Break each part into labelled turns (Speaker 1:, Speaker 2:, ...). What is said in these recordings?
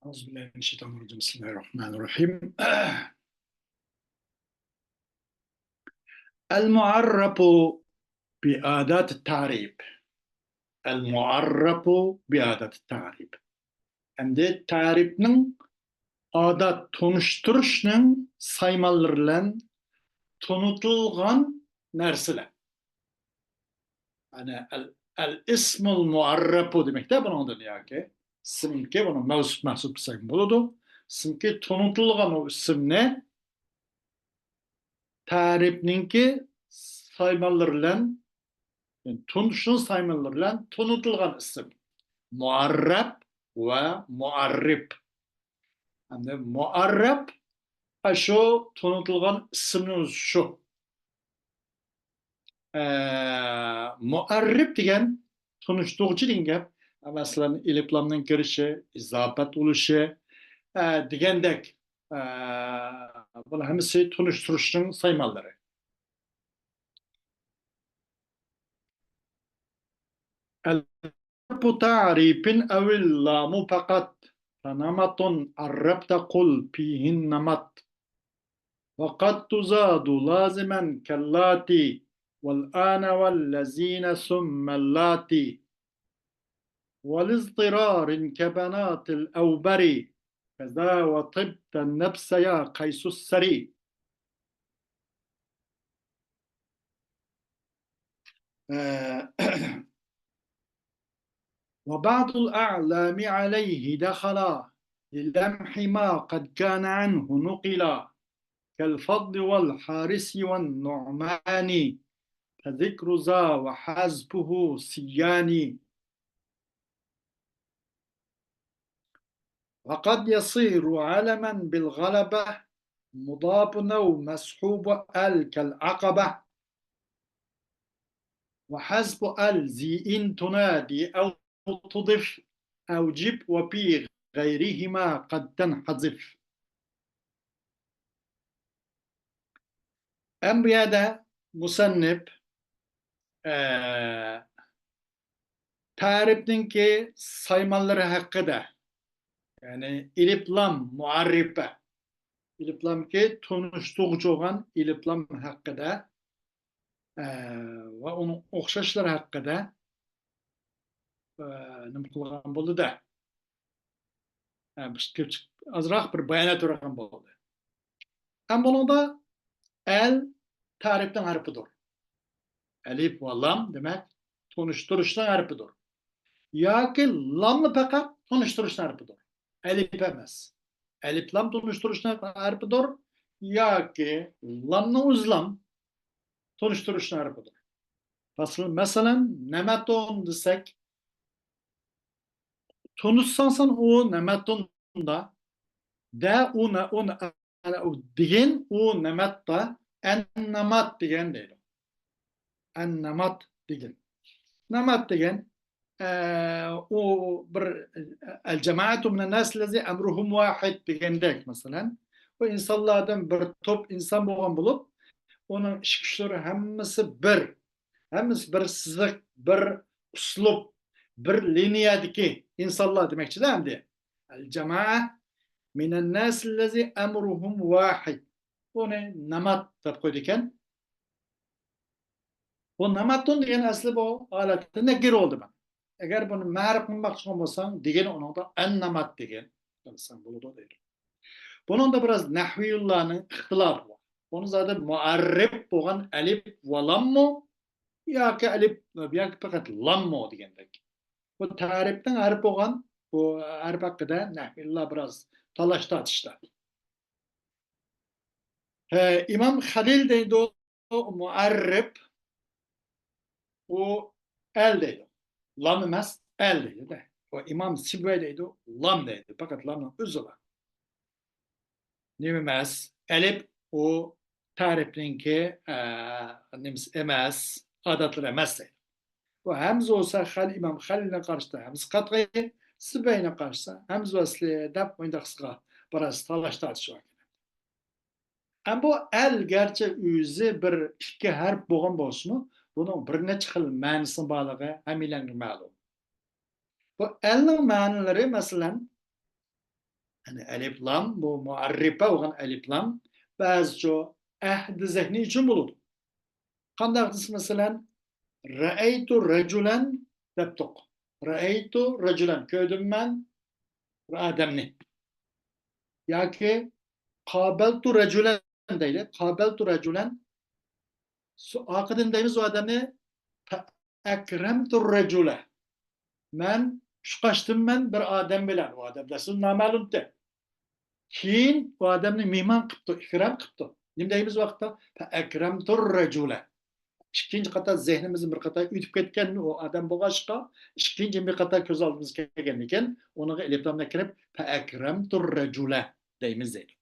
Speaker 1: Euzubillahimineşşeytanirracim. Bismillahirrahmanirrahim. El-muarrabu bi'adat-tarib. El-muarrabu bi'adat-tarib. Endi taribning odat tunishtirishning saymalari bilan tunutilgan narsalar. Yani el-ismul muarrabu demekde bunun yoki ismki buni mavsuf mahsub qilsak bo'ladi. Ismki tunutilgan o ismni tarifninki saymalar bilan tunuşun saymalar bilan tunutilgan isim. Muarrab ve muarrib. Endi muarrab şu tunutilgan ismimiz şu. Muarrib degan tunuştuğucu degan gap. Masalan, iliplamning kirishi, izofat bo'lishi degandek bular hammasi tunishtirishning saymalari. الحرف تعريف أو اللام فقط فنمط عربت قل فيه النمط وقد تزاد لازما كاللاتي والآن والذين ثم اللاتي والاضطرار كبنات الأوبري كذا وطبت النفس يا قيس السري. وبعض الأعلام عليه دخلا للمح ما قد كان عنه نقلا كالفضل والحارس والنعمان فذكر ذا وحزبه سياني. وقد يصير علما بالغلبة مضاف أو مسحوب ال كالعقبة وحسب ال ذي إن تنادي أو تضف أو جب وفي غيرهما قد تنحذف. أمريادا musannif tarifninki saymaları hakkında yani iliplam muarrife iliplam ki tunuştuğucu olan iliplam hakkında ve onun okşaşları hakkında nima qilgan bo'ldi-da. Azroq bir bayonot bergan bo'ldi. Ham buningda el tarifning harfidir. Elif ve lam demek tunuşturuşdan harfidir. Yoki lamni faqat tunuşturuşdan harfidir. Elif emas. Elif lam tunuşturuşdan harfidir yoki lamni o'zlam tunuşturuşdan harfidir. Masalan, nematon desek tunuşsansan o nematunda da ona degan o nematta en-namat degan deydi. En-namat degan. Namat degan o bir el-cemaatu min an-nas allazi amruhum wahid degandek masalan. O insanlardan bir top insan bo'lgan bo'lib, onun ish kuchlari hammasi bir siziq, bir uslub, bir liniyadagi insonlar demekçi-da endi. El-jamaa min an-nas allazi amruhum wahid. Buni namat deb qo'ydi ekan. Bu namatun degan asli bu holatda nakir oldi bu. Agar buni ma'rif qilmoqchi bo'lsang, degan uningda an-namat degan qilsang bo'ladi deydi. Buningda biroz nahviyullarning ixtilofi bor. Buni zaten muarrib bo'lgan alif va lammu yoki alif yoki faqat lammu degandek. Bu tarifning harf bo'lgan bu harf haqida nahviyullar biroz talash tortishdi. İmam Halil deydi o muarrib o el deydi. Lam emas el deydi de. O İmam Sibvey deydi o lam deydi. Fakat lamın özü var. Neyim emas? Elif o tarifninki neyimiz emas, adatlar emas deydi. Bu hamz olsa İmam Halil'e karşı da hamz katgayı, Sibvey'e karşı da hamz vasli dep oyundaqsıqa biraz talaş tartış var. Ama bu el gerçi o'zi bir ikki harf bo'lgan bo'lsa-mu, buning bir necha xil ma'nosi borligi hammalarga ma'lum. Bu elning ma'nolari masalan Yani elif lam bu muarripe olan elif lam bazı ehdi zihni için bulundu. Kandaktısı mesela Ra'eytu reculen deptok. Ra'eytu reculen. Köydüm ben ademni. Ya ki kabeltu reculen değil. Kabeltu reculen. Akıdındayımız o adamı ekremtu recule. Ben şukaştım ben bir adem bilen. O adem desin namalumde. Keyin o adamni mehmon qilibdi, ikram qilibdi. Nima deymiz vaqtda? Akramtur rajula. Ikkinchi qator zehnimizni bir qator o'tib ketgan o odam bo'lg'achqa, ikkinchi bir qator ko'z oldimizga kelgan ekan, uniga eliflamga kirib akramtur rajula deymiz deydi.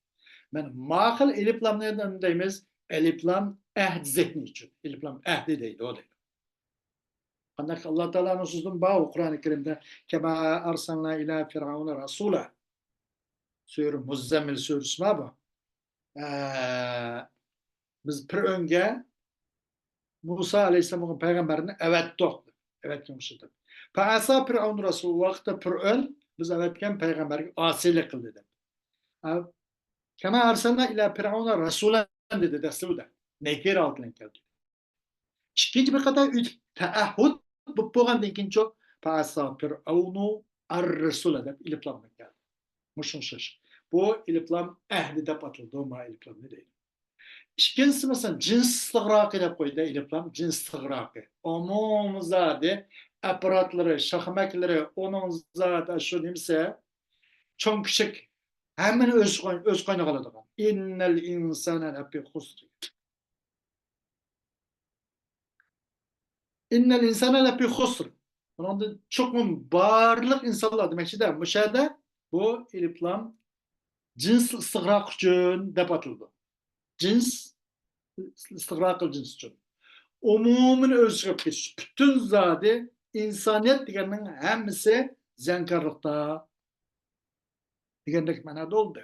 Speaker 1: Mana ma'qil eliflamni deymiz, eliflam ahd zehni uchun. Eliflam ahdi deydi o deydi. Qanday Alloh taoloning so'zidan bor Qur'oni Karimda kama arsalna ila fir'auna rasula. Sure Muzammil suresi var bu. Biz bir önge Musa Aleyhisselam'ın peygamberini evet doğdu. Evet demişti. Paasa Firavun Resul vakti Firavun biz evetken peygamberi asilik kıldı dedi. Kema arsalna ila Firavun'a Resul'en dedi Resul'de. Nekir altına geldi. İkinci bir kadar teahhud bu boğandan ikinci paasa Firavun'u ar-Resul'e de iliplanmak geldi. Muşun şaş. Bu iliplam ehli de patıldı. O ma iliplam ne değil. İkincisi mesela cins istigraqı deb qo'ydi iliplam cins istigraqı. Onun zadi aparatları, şahmakları, onun zadi şu nimse çok küçük hemen öz kaynağı aladigan. İnnel insane lefi husr. İnnel insane lefi husr. Bunun çok barlık insanlar demekçi de müşahede bu iliplam cins istigraq üçün deb atıldı. Cins istigraqı cins üçün. Umumunu özgürlük geçiş. Bütün zade insaniyet diyenin hemisi zenkarlıkta diyenlik manada oldu.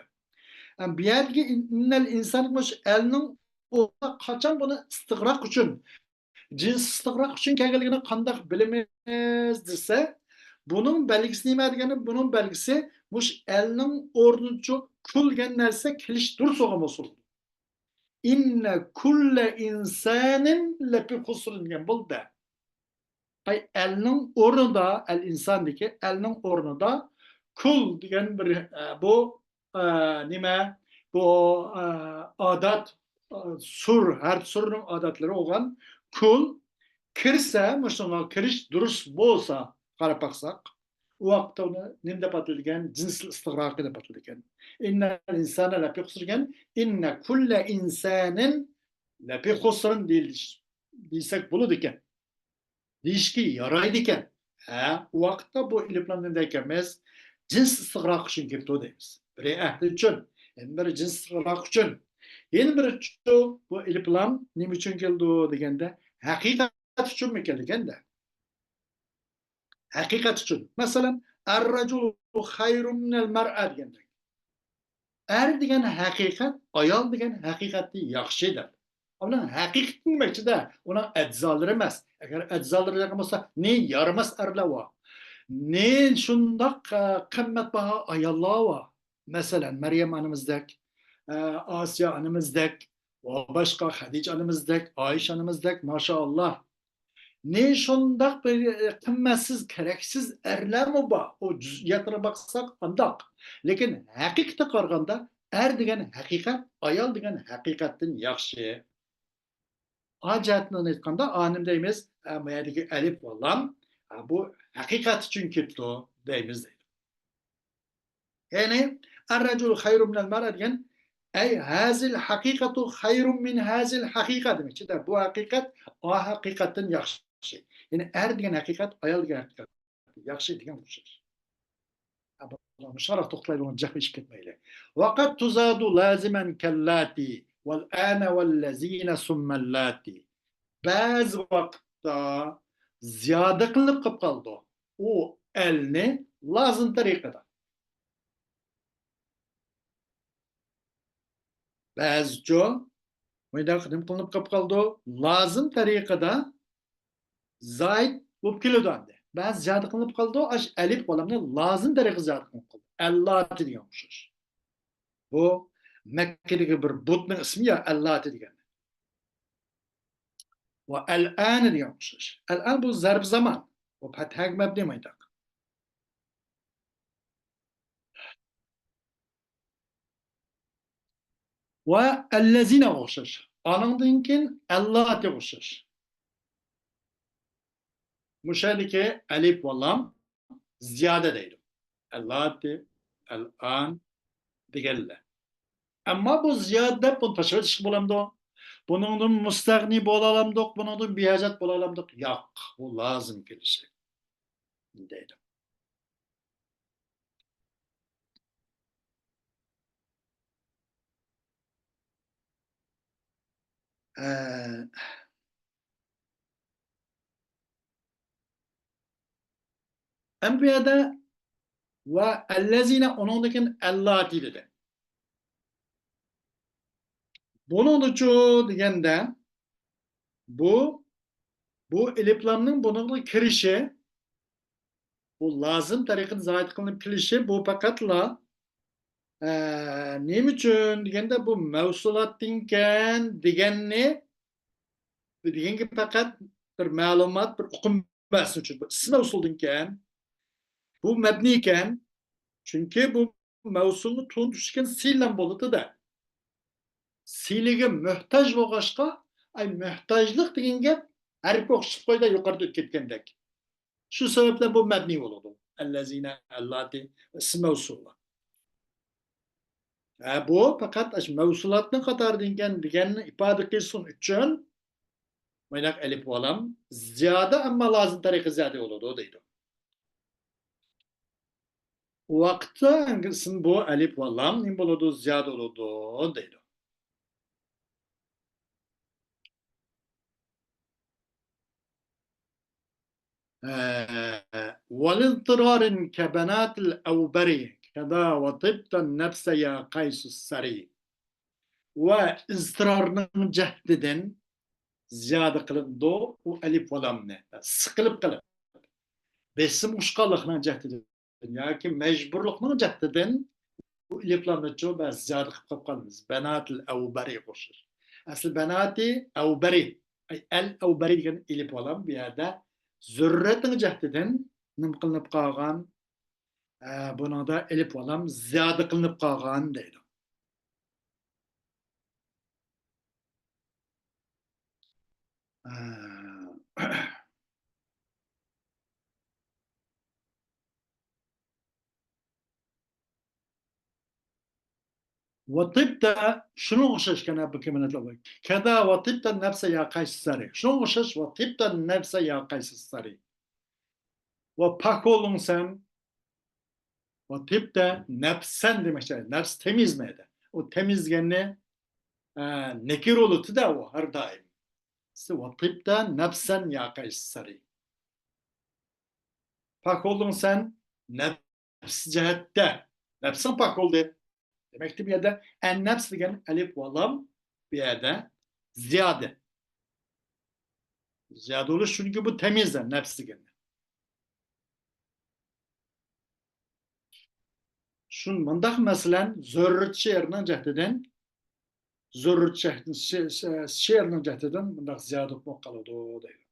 Speaker 1: Yani bir yerde innel insanlıkmış elinin orada kaçan bunu istigrak için cins istigrak için geldiğini kandak bilemez dese bunun belgisi neyme degeni bunun belgisi muş elinin ordu çok kul genlerse kiliş dur soğum olsun. İnne kulle insanın lepi husrun diyen bul da. Ay elinin ornunda, el insandaki elinin ornunda kul diyen bir bu nime bu adat sur her surun adatları olan kul kirse mesela kiriş dürüst bolsa qarab baksak o vaqtda uni nimda patilgan cins istig'roqi deb patilgan. İnnel insane lefi husrun inne kulle insanın lefi husrun deysek buludu ekan. Deyishga yaraydi ekan. U vaqtda bu ilmlandagimiz cins istig'roq uchun kelibdi deymiz. Biri ahdi uchun, biri cins istig'roq uchun. Yana biri bu ilm nima uchun keldi deganda haqiqat uchunmi keldi deganda. Haqiqat uchun. Masalan, ar-rajulu xayrun minal mar'a deganda. Er degan haqiqat, ayol degan haqiqatni yaxshidir. Onun haqiqat demakchi-da, uning adzolari emas. Agar adzolari bo'lsa, ne yaramas erlar bor. Ne shundoq qimmatbaho ayollar bor. Masalan, Maryam onamizdek, Asiya onamizdek, va boshqa Hadija onamizdek, Oyisha onamizdek, maşallah. Ne shundoq bir qimmatsiz, keraksiz erlar bor. O juz'iyatga baksak, undaq. Lekin haqiqatga qaraganda er degan haqiqat, ayol degan haqiqatdan yaxshi. Acayatını aytganda anim deymiz, bu yerdagi alif va lam bu haqiqat uchun kelibdi deymiz deydi. Ya'ni ar-rajulu khayrun minal mar'a degan ay hazil haqiqatu khayrun min hazil haqiqa demakchi-da. Bu haqiqat o haqiqatdan yaxshi. Ya'ni er degan haqiqat, ayol degan haqiqat yaxshi degan o'xshash. Bu sharh to'xtaydi, uni jahli ishib ketmaydi. Vaqat tuzadu laziman kallati vel ana vellezina summallati. Bazı vaqtda ziyoda qilinib qolib qoldi. U elni lozim tariqada. Ba'zicha bunda qilinib qolib qoldi. Lozim tariqada zayd bo'lib keladi. Ba'zi ziyoda qilinib qoldi. Ash alif qo'lamni lozim tariqada ziyoda qilib qoldi. Ellati degan o'xshash. Bu Mekkadagi bir butning ismi ya Ellati degan. Va al-an degan o'xshash. Al-an bu zarb zaman. Bu fathaga mabni maytaq. Va allazina o'xshash. Anandan keyin Ellati o'xshash. Mushadiki alif va lam ziyoda deydi. Ellati, al-an deganlar. Ama bu ziyade bunu taşıva çıkıp olamdı. Bunun müstahni bolalamdık, bunun bihacet bolalamdık. Yok, bu lazım gelişi. Deydim. Ee, Enbiya'da ve ellezine onundakin ellati dedi. Bunun için degende bu eliflamның bunun kirişi bu lazım tariqin zayid kılınıp kirişi bu fakatla neyim için degende bu mevsulattinken degengi fakat bir malumat bir uqum bahsi için. İsmi mevsuldinken bu mebniyken çünkü bu mevsulunu tuğuşken silen boludu da silige mühtaç boğaşka ay mühtaçlık degan gap harfi o'xshib qo'yda yuqorida o'tib ketgandek. Shu sababdan bu mabni bo'ladi. Allazina allati ism mavsula. Bu faqat mavsulatning qatoridan deganni ifoda qilsin uchun maynak alif va lam ziyoda ammo lozim tariqa ziyoda bo'ladi deydi. Vaqtda bu alif va lam nim bo'ladi ziyoda bo'ladi deydi. والاضطرار كبنات الأوبري كذا وطبت النفس يا قيس السري واضطرار جهددن زيادة قلب دو وألف ولامنة سقلب قلب بسم مشقلقنا جهددن يعني مجبورلقنا جهددن وألف لامنة جو بس زيادة قلب بنات الأوبري قشر أصل بناتي أوبري أي الأوبري كان ألف ولام بهذا zürretin cehdiden nim kılınıp qalğan, buna da elif olam ziyadı kılınıp qalğan deydi. Ve tıpta şunu oxşaşken bu kemenetler var. Kada ve tıpta nefse ya kaysari. Şunu oxşaş ve tıpta nefse ya kaysari. Ve pak olun sen ve tıpta nefsen demişler. Nefs temiz miydi? O temizgenli nekir olutu da o her daim. Ve tıpta nefsen ya kaysari. Pak oldun sen nefs cihette. Nefsin pak oldu. Demektir bir yerde en nefs degen elif ve lam bir yerde ziyade. Ziyade olur çünkü bu temizden nefs degen. Şun mandak meselen zörrüt şehrinin cehdeden zörrüt şehrinin cehdeden mandak ziyade mukalladı o değil.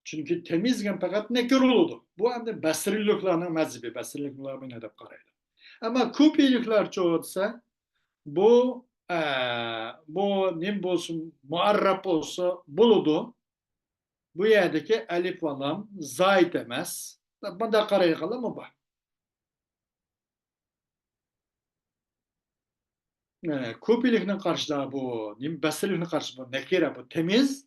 Speaker 1: Çünkü temizgen fakat ne görülüdü. Bu hem de Basriliklerinin mezhebi. Basrilikler beni edip karaydı. Ama Kufilikler çoğutsa bu nim bolsun muarrap olsa buludu. Bu yerdeki elif ve lam zayit emez. Bunda karayı kalan mı var? Kufilik'in karşıda bu nim Basrilik'in karşıda bu nekire bu temiz.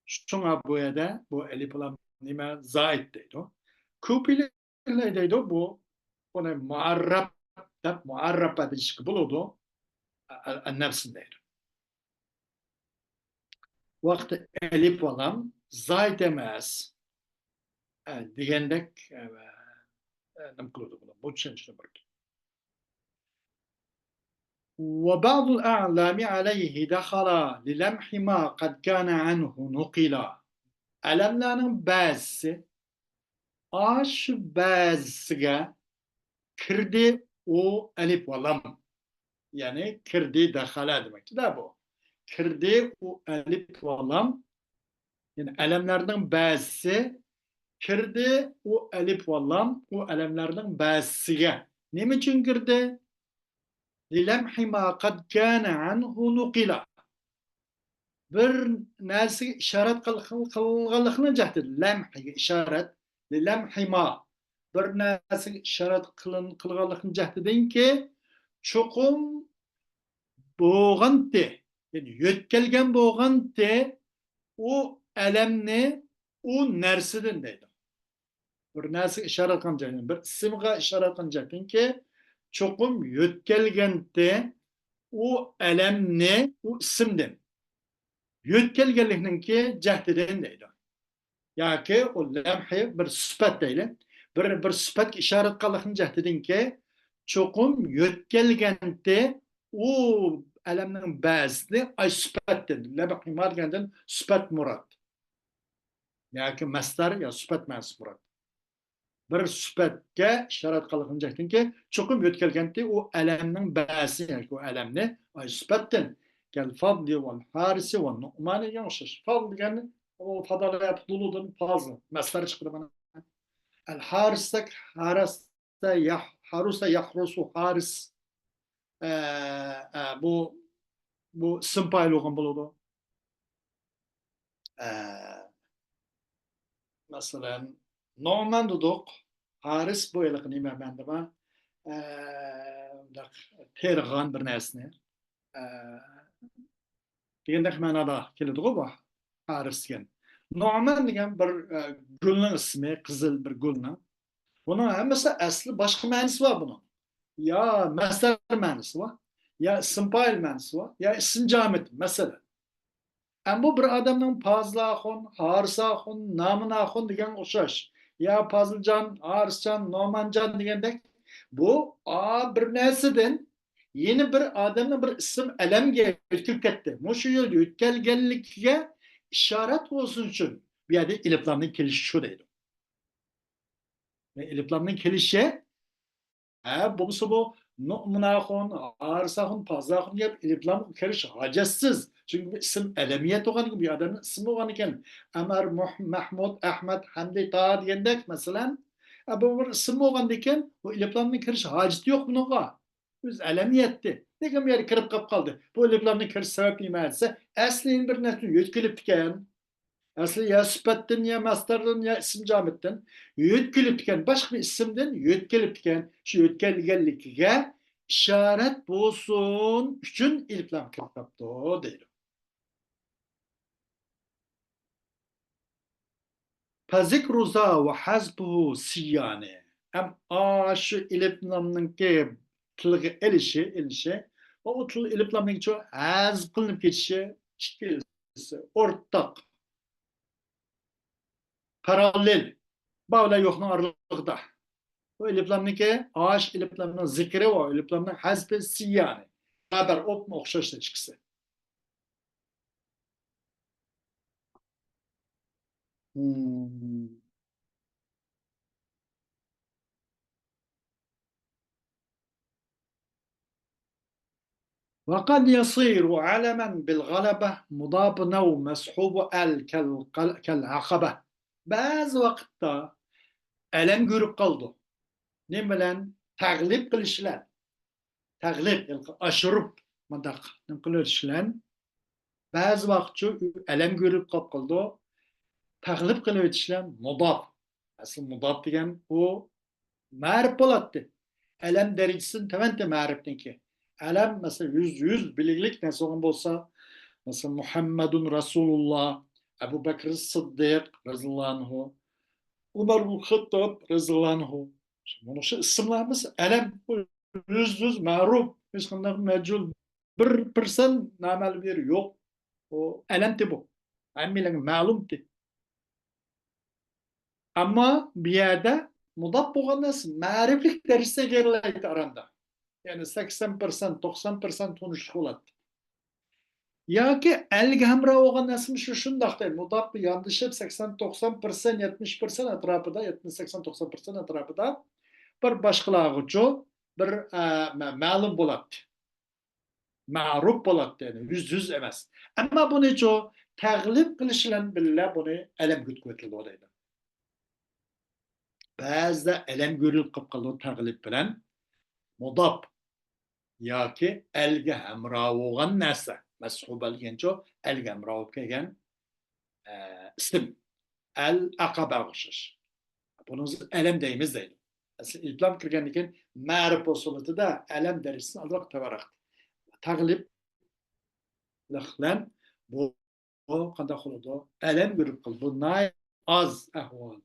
Speaker 1: Şuna bu yerde bu elif ve lam nime zayit deydi. Kufilik ne deydi bu? Ona muarrap edilişki buludu. Nefsindeydi. Vakti elif olan zayt emez digendek nem kılıdı bunu. Bu çençini bıraktı. وبعض الأعلام عليه دخل للمح ما قد كان عنه نقلا. Alemlerin bazısı Aş bazıga kirdi o alif ve lam. Yani kirdi dakhala demek de bu. Kirdi o alif ve lam. Yani elemlerden bazısı kirdi o alif ve lam o elemlerden bazısıga. Ne için kirdi? Lilemhi ma kad kana anhu nukila. Bir narsaga ishorat qilganlikni jahdi lamhiga ishorat lamhi ma bir narsaga ishorat qilganlikni jahdidanki cho'qim bo'lg'ante ya'ni yo'tkalgan bo'lg'ante u alamni u narsadan deydi bir narsaga ishorat qilgan jahdi bir ismga ishorat qilgan jahdinki cho'qim yo'tkalgante u alamni u ismdan yo'tkalganlikninki jahdidan deydi yoki u lamhi bir sifat deydi bir sifatga ishorat qilgan jahdidanki cho'qim yo'tkalganda u alamning ba'zini ay sifatdan lamhi degandan sifat murod yoki masdar yo sifat mas murod bir sifatga ishorat qilgan jahdidanki cho'qim yo'tkalganda u alamning ba'zi yoki u alamni ay sifatdan كالفضل والحارس والنعمان ينشش فضل يعني هو فضلات ضلودا فاضل ما استرش قدامنا الحارس حارس حارس يحرس حارس bu simpaylı olan buludu. Mesela Norman duduk Haris bu yıllık nime bende var. Tergan bir nesne. Degandek manada keladi bu Haris degan. Nu'man degan bir gulning ismi, qizil bir gulni. Buni hammasi asli boshqa ma'nosi bor buni. Ya masdar ma'nosi bor, ya ism fa'il ma'nosi bor, ya ism jamid masalan. Ammo bir odamning Fazlaxon, Harisaxon, Naminaxon degan o'xshash. Ya Faziljon, Harisjon, Nomanjon degandek bu bir narsadan yeni bir adamın bir isim elemge ötkül ketdi. Muşu yolu ötkelgenlikge işaret olsun için bir yerde iliplamın kelişi şu deydi. İliplamın kelişi bu nu'munahun, arsahun, pazahun yap iliplam keliş hacatsız. Çünkü bir isim elemiyet olan gibi bir adamın ismi olan iken Ömer, Mahmud, Ahmet, Hamdi, Taha diyendek mesela bu bir isim olan iken bu iliplamın keliş haceti yok bununla. Biz elemiyetdi. Ne kadar yeri kırıp kap kaldı. Bu iliplamın keliş sebep imerse aslında bir nesli yütkülüp diken asli ya sıfattan ya mastardan ya isim camitten yütkülüp diken başka bir isimden yütkülüp diken şu yütkülgenlikge işaret bulsun üçün iliplam kırıp kaptı o değil. Fazikru za ve hazbuhu siyane. Hem şu iliplamın ki tılgı elişi o tıl iliplamın ki hazb kılınıp geçişi ortak paralel bağla yoxun aralığında. Bu iliplamniki ağaç iliplamının zikri o iliplamının hazbi siyane. Beraber opma okşaşta çıksı. وقد يصير علما بالغلبة مضافا أو مسحوب كالعقبة. Bazı vakitte elem görüp kaldı. Ne bilen taglip kılışlar. Taglip, aşırıp madak kılışlar. Bazı vakitte elem görüp kaldı. Taglip kılışlar mudaf. Asıl mudaf degen o ma'rif bo'laddi. Elem derecesini tevente ma'rifniki. Elem mesela yüz biliglik ne soğun bolsa mesela Muhammedun Resulullah, Ebu Bekir Sıddık radıyallahu anhu, Umar bin Hattab radıyallahu anhu. Bunu şu isimlerimiz elem yüz ma'ruf. Hiç kındak mecul bir persen namel bir yok. O elemti bu. Emmilen ma'lumti. Ama bir yerde mudaf bo'lganda ma'riflik derecesine gerilaydi aranda. Yani 80%, 90% sonuç bo'ladi. Yoki elga hamroh bo'lgan narsani shundoq deydi. Mudop yondashib 80-90%, 70% atrofida, 70-80-90% atrofida bir boshqalarga uchun bir ma'lum bo'ladi. Ma'ruf bo'ladi yani yüz emas. Ammo buni cho taglib qilish bilan birga buni alam ko'tkaziladi deydi. Ba'zida alam ko'rilib qolib qoldi taglib bilan mudop yoki elga hamroh bo'lgan narsa. Mashuba degancha elga hamroh bo'lib kelgan ism. Al aqaba o'xshash. Buni biz alam deymiz deydi. Aslida itlom kirgandan keyin ma'rif usulida alam darajasini ozroq tavaraq. Taglib bilan bu qanday qiladi? Alam ko'rib qildi. Bu az ahvol.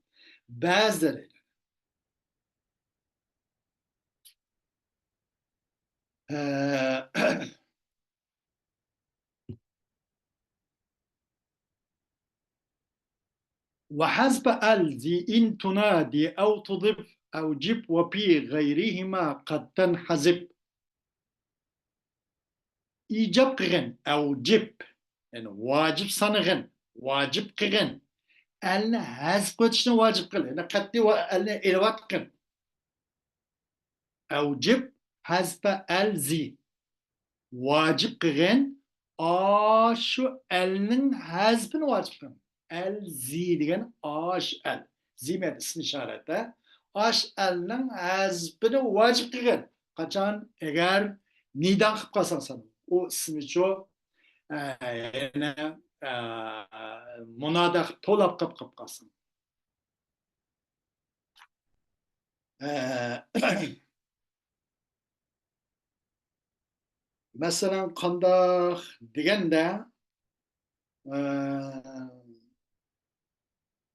Speaker 1: Ba'zileri وحسب الذي إن تنادي أو تضف أو جب وفي غيرهما قد تنحذف إيجاب قرن أو جب يعني واجب صنغن واجب قرن ألنا حذف قدشنا واجب قرن أنا قدي وألنا إلوات قرن أو جب حسب الذي واجب قرن شو ألنن حذفن واجب قرن el zi degan ash el. Zimet ism işareti. Ash elning hazbini vacib qilgan. Qachon agar nidan qilib qolsang san. U ismi cho yana munoda to'lab qilib qolsang. Masalan qandoq deganda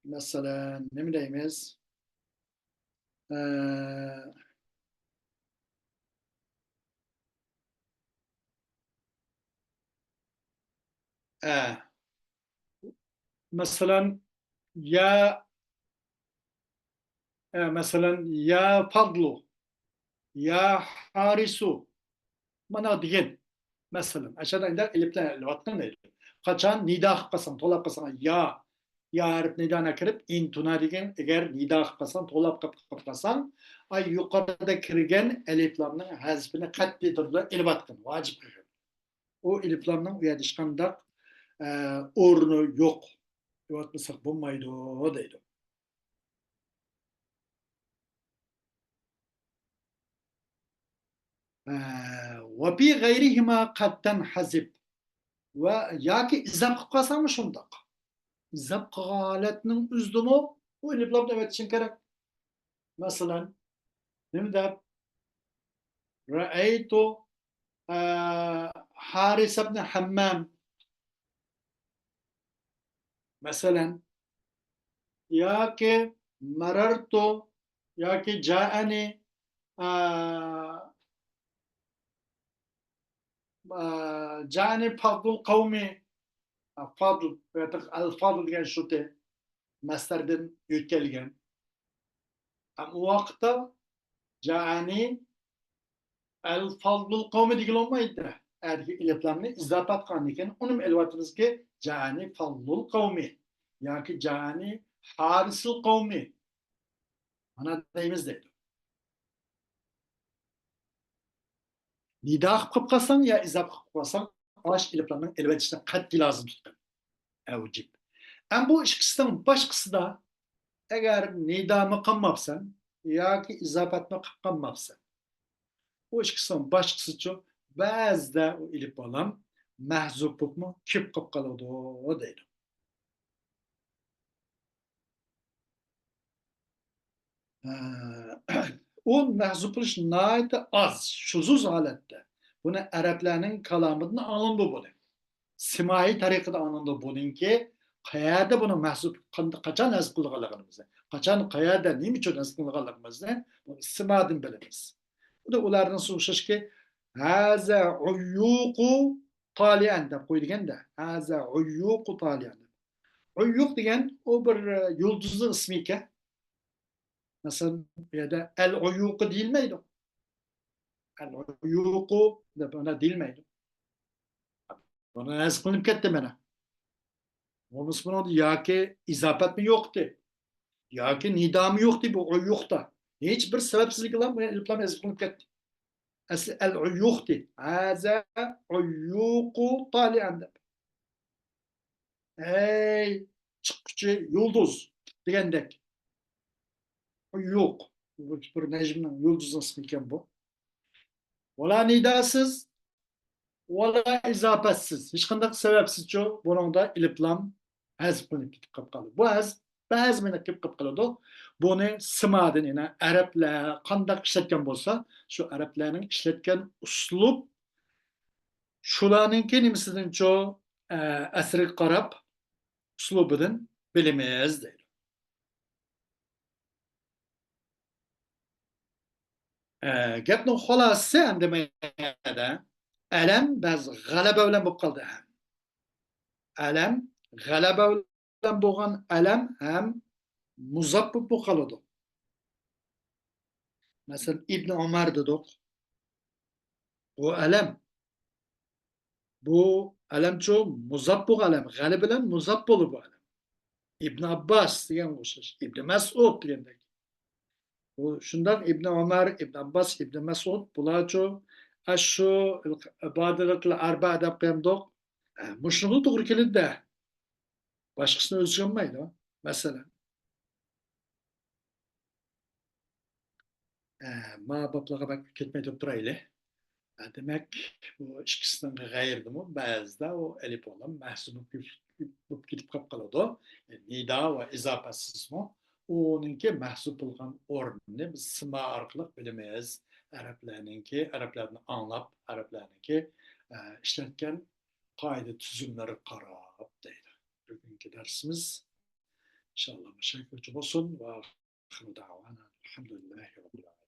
Speaker 1: mesela ne deyimiz? Mesela ya mesela ya fadlu ya harisu mana degan mesela aşağıda inde elipten elvattan değil. Kaçan nida qilib to'lab qilsan ya harf nidana kirib intuna degan agar nida qilib qilsan to'lab qilib qilsan ay yuqorida kirgan eliflarning hazfini qat'iy turda elvatgan vojib qilgan. O eliflarning u yerda hech qanday o'rni yo'q. Elvatmasak bo'lmaydi deydi. وفي غيرهما قد تنحذف va yoki izab qilib qolsami shundoq. Izab qilgan holatning uzdimi o'ylab o'tishim kerak. Masalan, nima deb ra'aytu Haris ibn Hammam masalan yoki marartu yoki ja'ani ja'ani fadl qavmi fadl al-fadl degan shuti mastardan o'tkazilgan. U vaqtda ja'ani al-fadl qavmi degan olmaydi. Erki iliflarni izobat qilgandan keyin uni elvatimizga ja'ani fadl qavmi yoki ja'ani harisul qavmi mana deymiz deydi. Nida qilib qolsang yo izob qilib qolsang osh iliflarning elvatishni qat'iy lozim tutgan. Avjib. Bu ikkisidan boshqasida agar nidoni qilmabsan yoki izobatni qilib qolmabsan u ikkisidan boshqasichi ba'zida u ilib bolam mahzub bo'lib kip qilib qoladi deydi. U mahzub bo'lish nihoyat oz, shuzuz holatda. Buni arablarning kalomidan olindi bo'ladi. Simai tariqada olindi bo'linki, qayerda buni mahzub qachon nazb qilganligimizni, qachon qayerda nima uchun nazb qilganligimizni simadan bilamiz. Bu da ularning so'zlashki haza uyuqu talian deb qo'yilganda, haza uyuqu talian. Uyuq degan o bir yulduzning ismi ekan. Masalan, bu yerda al-uyuqu deyilmaydi. Al-uyuqu deb ona deyilmaydi. Buni haz qilinib ketdi mana. Bunisi yoki izofat mi yo'qdi, yoki nidomi yo'qdi, bu uyuqda. Hech bir sababsizlik bilan bu ilplam haz qilinib ketdi. Asli al-uyuqdi. Haza uyuqu talian deb. Ey chiqquchi yulduz degandek. Uyuq. Bu bir najmning yulduzning ismi ekan bu. Wala nidasiz, wala izofatsiz. Hech qanday sababsizcha buningda ilplam hazf qilinib ketib qoldi. Bu hazf ba'zi mana kelib qoladi. Buni simadin yana arablar qanday ishlatgan bo'lsa, shu arablarning ishlatgan uslub shularninki nimasidancho asriga qarab uslubidan bilamiz deydi. Gapning xulosasi endi mayda alam ba'zi g'alaba bilan bo'lib qoldi ham. Alam g'alaba bilan bo'lgan alam ham muzob bo'lib qoladi. Masalan, Ibn Umar dedik. Bu alam. Bu alamcho muzob bo'lgan alam. G'alaba bilan muzob bo'lib bu alam. Ibn Abbas degan o'xshash. Ibn Mas'ud degandek. Bu shundan Ibn Umar, Ibn Abbas, Ibn Mas'ud bularcho shu ibodatlar arba deb qo'yamdiq. Mushuni to'g'ri keladi-da. Boshqasini o'zgarmaydi. Masalan, ma boblarga ketmay turib turaylik. Demak, bu ikkisidan g'ayrdimi? Ba'zida u alif olam mahsub bo'lib ketib qoladi. Nido va izofasizmi? Uninki mahsub bo'lgan o'rnini biz sima orqali bilamiz. Arablarni anglab, arablarniki ishlatgan qoida tuzumlari qarab deydi. Bugungi darsimiz inshaalloh mushakilchi bo'lsin va alhamdulillahi robbil alamin.